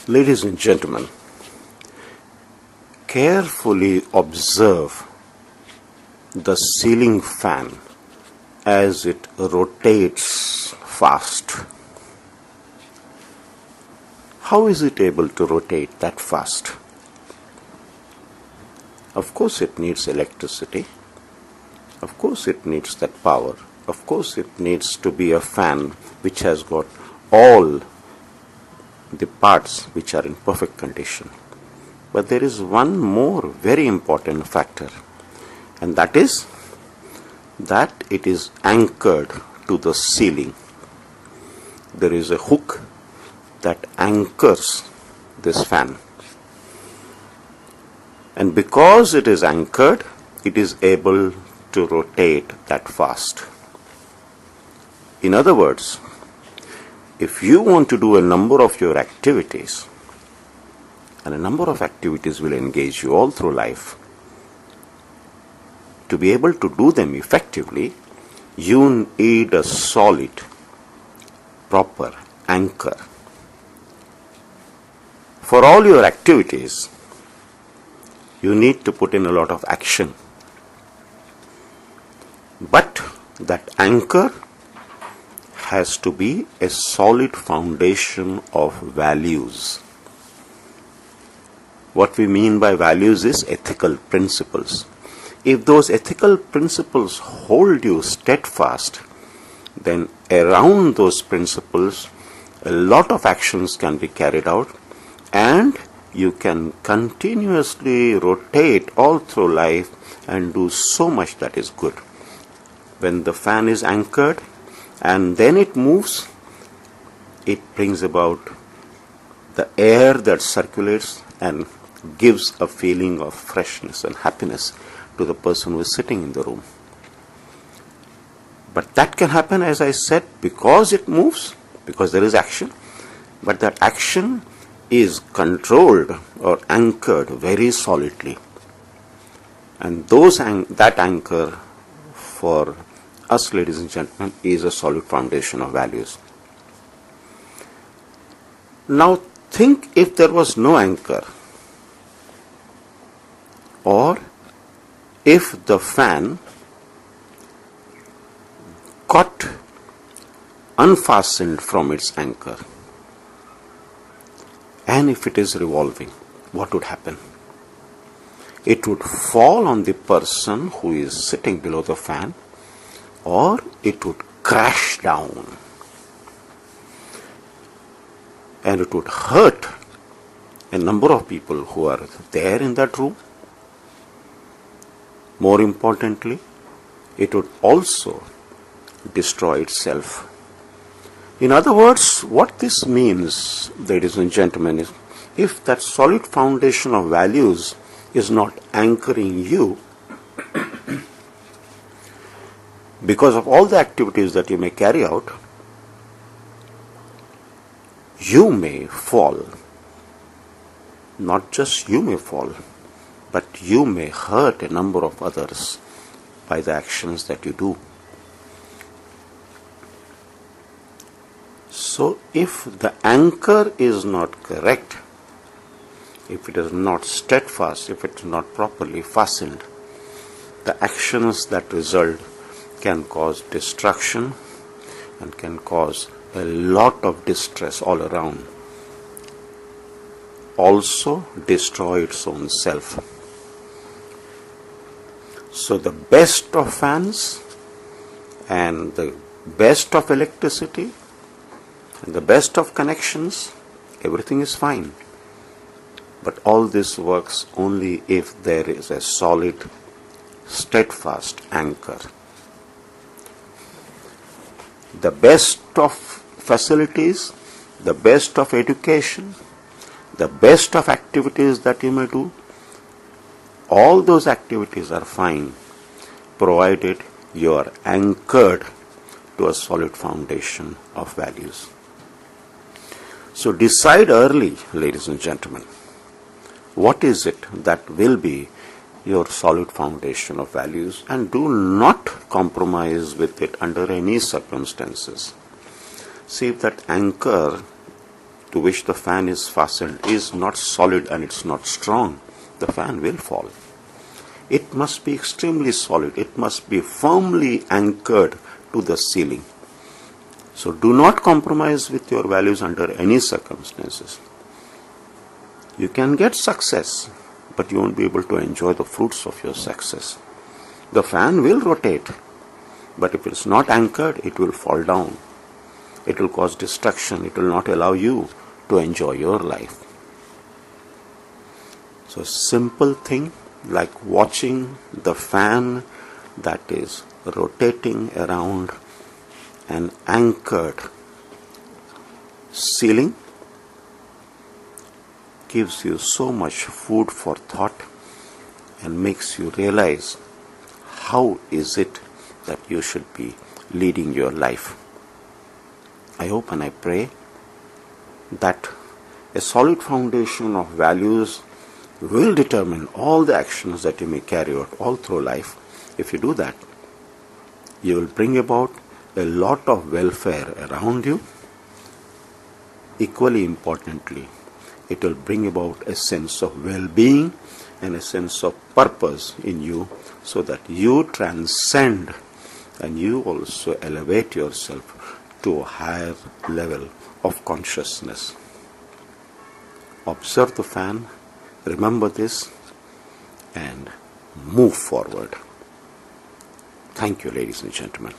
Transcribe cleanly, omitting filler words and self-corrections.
Ladies and gentlemen, carefully observe the ceiling fan as it rotates fast. How is it able to rotate that fast? Of course it needs electricity. Of course it needs that power. Of course it needs to be a fan which has got all the parts which are in perfect condition. But there is one more very important factor, and that is that it is anchored to the ceiling. There is a hook that anchors this fan. And because it is anchored, it is able to rotate that fast. In other words, if you want to do a number of your activities, and a number of activities will engage you all through life, to be able to do them effectively, you need a solid, proper anchor. For all your activities, you need to put in a lot of action. But that anchor has to be a solid foundation of values. What we mean by values is ethical principles. If those ethical principles hold you steadfast, then around those principles a lot of actions can be carried out, and you can continuously rotate all through life and do so much that is good. When the fan is anchored and then it moves, it brings about the air that circulates and gives a feeling of freshness and happiness to the person who is sitting in the room. But that can happen, as I said, because it moves, because there is action, but that action is controlled or anchored very solidly. And that anchor for us, ladies and gentlemen, is a solid foundation of values. Now think if there was no anchor, or if the fan got unfastened from its anchor, and if it is revolving, what would happen? It would fall on the person who is sitting below the fan, or it would crash down, and it would hurt a number of people who are there in that room. More importantly, it would also destroy itself. In other words, what this means, ladies and gentlemen, is if that solid foundation of values is not anchoring you, because of all the activities that you may carry out, you may fall. Not just you may fall, but you may hurt a number of others by the actions that you do. So if the anchor is not correct, if it is not steadfast, if it is not properly fastened, the actions that result can cause destruction and can cause a lot of distress all around. Also destroy its own self. So the best of fans and the best of electricity and the best of connections, everything is fine. But all this works only if there is a solid, steadfast anchor. The best of facilities, the best of education, the best of activities that you may do, all those activities are fine, provided you are anchored to a solid foundation of values. So decide early, ladies and gentlemen, what is it that will be your solid foundation of values, and do not compromise with it under any circumstances. See, if that anchor to which the fan is fastened is not solid and it's not strong, the fan will fall. It must be extremely solid. It must be firmly anchored to the ceiling. So do not compromise with your values under any circumstances. You can get success, but you won't be able to enjoy the fruits of your success. The fan will rotate, but if it's not anchored, it will fall down. It will cause destruction. It will not allow you to enjoy your life. So simple thing like watching the fan that is rotating around an anchored ceiling gives you so much food for thought and makes you realize how is it that you should be leading your life. I hope and I pray that a solid foundation of values will determine all the actions that you may carry out all through life. If you do that, you will bring about a lot of welfare around you. Equally importantly, it will bring about a sense of well-being and a sense of purpose in you so that you transcend and you also elevate yourself to a higher level of consciousness. Observe the fan, remember this, and move forward. Thank you, ladies and gentlemen.